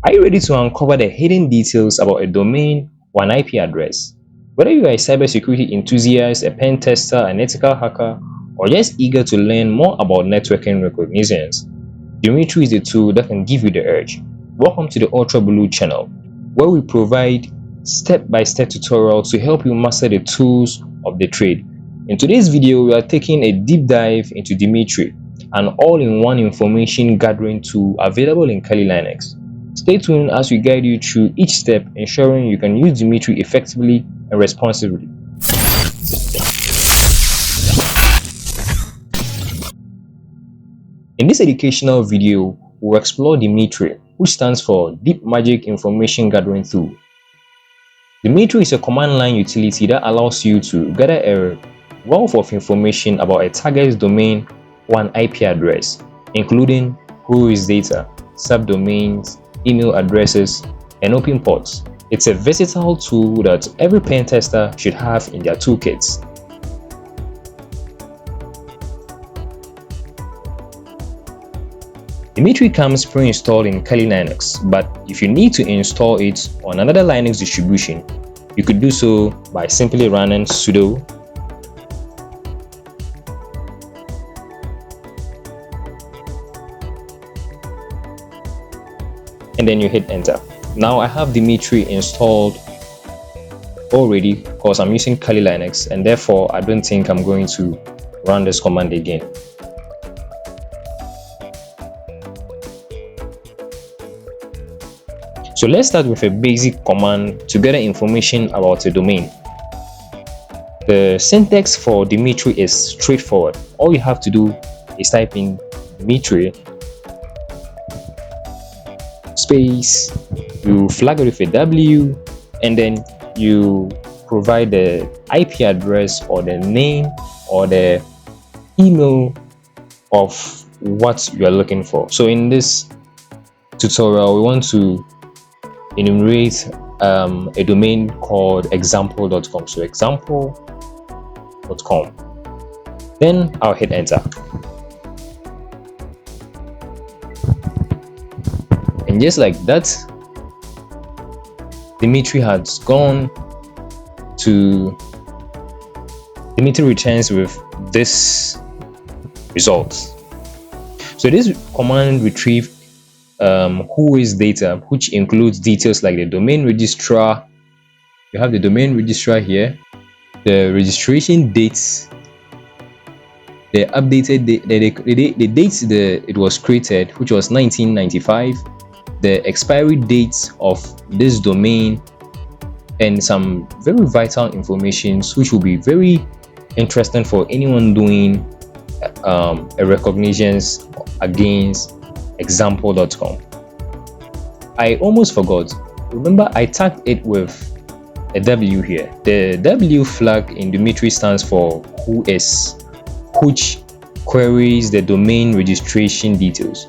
Are you ready to uncover the hidden details about a domain or an IP address? Whether you are a cybersecurity enthusiast, a pen tester, an ethical hacker, or just eager to learn more about networking reconnaissance, Dmitry is the tool that can give you the edge. Welcome to the Ultra Blue channel, where we provide step-by-step tutorials to help you master the tools of the trade. In today's video, we are taking a deep dive into Dmitry, an all-in-one information gathering tool available in Kali Linux. Stay tuned as we guide you through each step, ensuring you can use Dmitry effectively and responsibly. In this educational video, we'll explore Dmitry, which stands for Deepmagic Information Gathering Tool. Dmitry is a command line utility that allows you to gather a wealth of information about a target's domain or an IP address, including Whois data, subdomains, email addresses, and open ports. It's a versatile tool that every pen tester should have in their toolkits. Dmitry comes pre-installed in Kali Linux, but if you need to install it on another Linux distribution, you could do so by simply running sudo and then you hit enter. Now I have Dmitry installed already because I'm using Kali Linux, and therefore I don't think I'm going to run this command again. So let's start with a basic command to gather information about a domain. The syntax for Dmitry is straightforward. All you have to do is type in Dmitry space, you flag it with a W, and then you provide the IP address or the name or the email of what you are looking for. So in this tutorial, we want to enumerate a domain called example.com. So example.com. Then I'll hit enter. And just like that, Dmitry has gone to Dmitry returns with this result. So this command retrieve Whois data, which includes details like the domain registrar. You have the domain registrar here, the registration dates, the updated the dates it was created, which was 1995, the expiry dates of this domain, and some very vital information which will be very interesting for anyone doing a reconnaissance against example.com. I almost forgot. Remember, I tagged it with a W here. The W flag in Dmitry stands for Whois, which queries the domain registration details.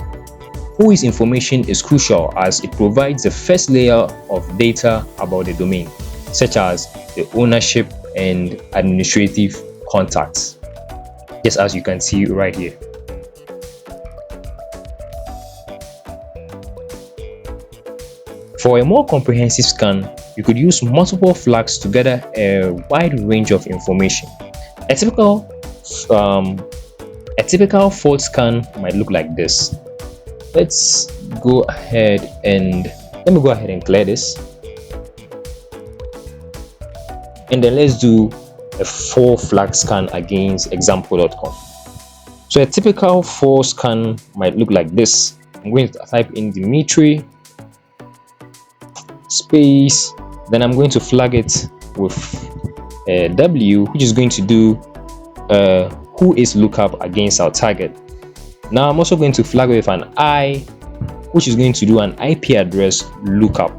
Whois information is crucial as it provides the first layer of data about the domain, such as the ownership and administrative contacts, just as you can see right here. For a more comprehensive scan, you could use multiple flags to gather a wide range of information. A typical fault scan might look like this. Let me go ahead and clear this, and then let's do a 4 flag scan against example.com. So a typical 4 scan might look like this. I'm going to type in Dmitry space, then I'm going to flag it with a W, which is going to do Whois lookup against our target. Now I'm also going to flag with an I, which is going to do an IP address lookup.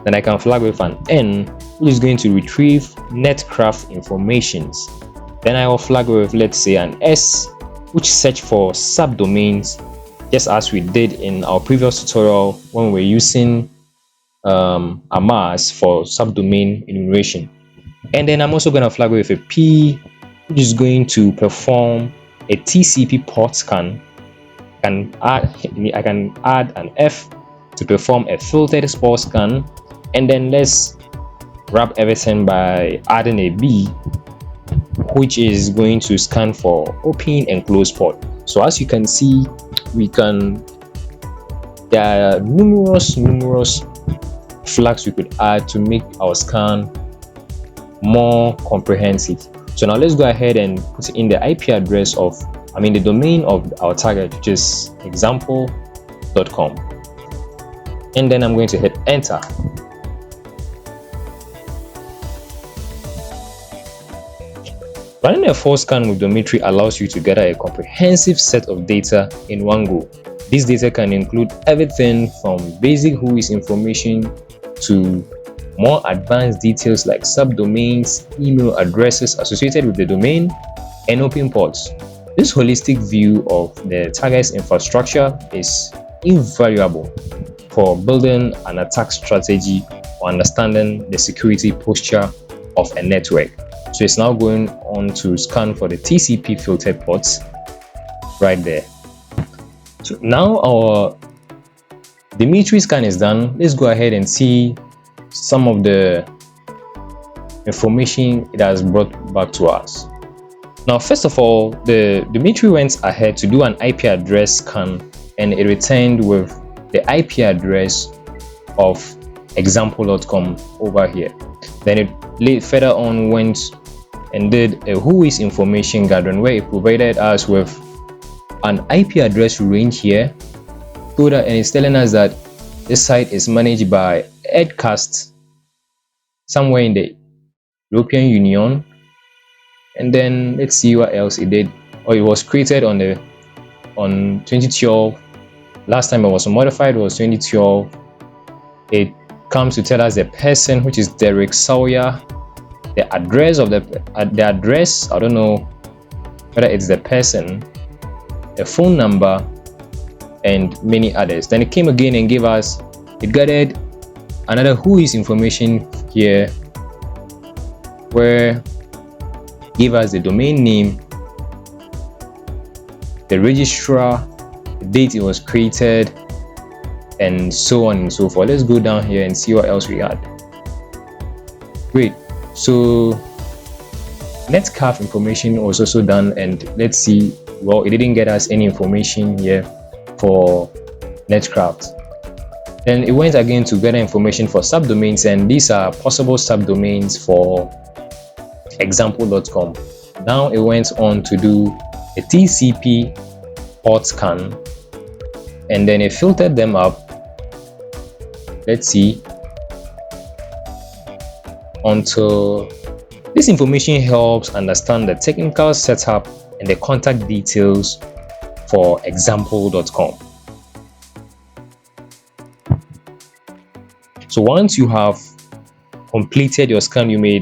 Then I can flag with an N, which is going to retrieve netcraft informations. Then I will flag with, let's say, an S, which search for subdomains, just as we did in our previous tutorial when we were using a mask for subdomain enumeration. And then I'm also going to flag with a P, which is going to perform a TCP port scan. I can add an F to perform a filtered spot scan, and then let's wrap everything by adding a B, which is going to scan for open and close port. So as you can see, there are numerous flags we could add to make our scan more comprehensive. So now let's go ahead and put in the IP address of, the domain of our target, which is example.com, and then I'm going to hit enter. Running a full scan with Dmitry allows you to gather a comprehensive set of data in one go. This data can include everything from basic Whois information to more advanced details like subdomains, email addresses associated with the domain, and open ports. This holistic view of the target's infrastructure is invaluable for building an attack strategy or understanding the security posture of a network. So it's now going on to scan for the TCP filtered ports right there. So now our Dmitry scan is done. Let's go ahead and see some of the information it has brought back to us. Now, first of all, the Dmitry went ahead to do an IP address scan, and it returned with the IP address of example.com over here. Then it further on went and did a Whois information gathering, where it provided us with an IP address range here, and it's telling us that this site is managed by Edcast somewhere in the European Union. And then let's see what else it did. It was created on 2012. Last time it was modified was 2012. It comes to tell us the person, which is Derek Sawyer, the address of the address, I don't know whether it's the person, a phone number, and many others. Then it came again and it gathered another Whois information here, where give us the domain name, the registrar, the date it was created, and so on and so forth. Let's go down here and see what else we had. Great. So Netcalf information was also done, and let's see. Well, it didn't get us any information here for Netcraft. Then it went again to gather information for subdomains, and these are possible subdomains for example.com. Now it went on to do a TCP port scan, and then it filtered them up. Let's see, until this information helps understand the technical setup and the contact details for example.com. So once you have completed your scan, you may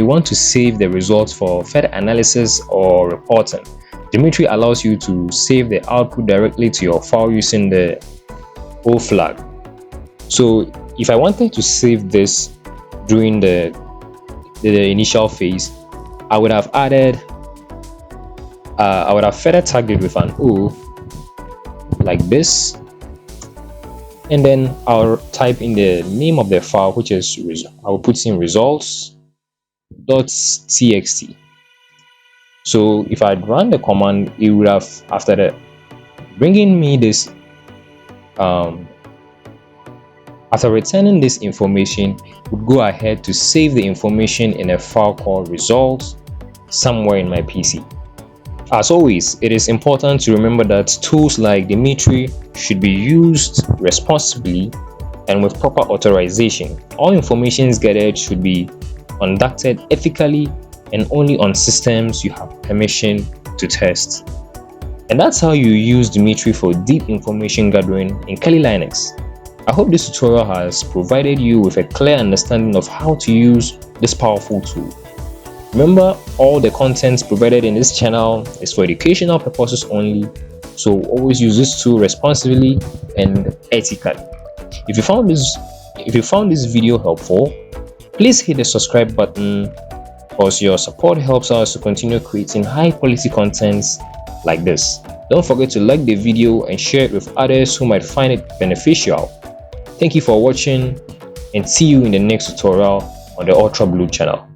want to save the results for further analysis or reporting. Dmitry allows you to save the output directly to your file using the O flag. So if I wanted to save this during the initial phase, I would have further tagged it with an O like this, and then I'll type in the name of the file, which is I will put in results.txt. So if I'd run the command, it would have, after that, bringing me this after returning this information, would go ahead to save the information in a file called results somewhere in my PC. As always, it is important to remember that tools like Dmitry should be used responsibly and with proper authorization. All information gathered should be conducted ethically and only on systems you have permission to test. And that's how you use Dmitry for deep information gathering in Kali Linux. I hope this tutorial has provided you with a clear understanding of how to use this powerful tool. Remember, all the content provided in this channel is for educational purposes only, so always use this tool responsibly and ethically. If you found this video helpful, please hit the subscribe button, because your support helps us to continue creating high quality contents like this. Don't forget to like the video and share it with others who might find it beneficial. Thank you for watching and see you in the next tutorial on the Ultra Blue channel.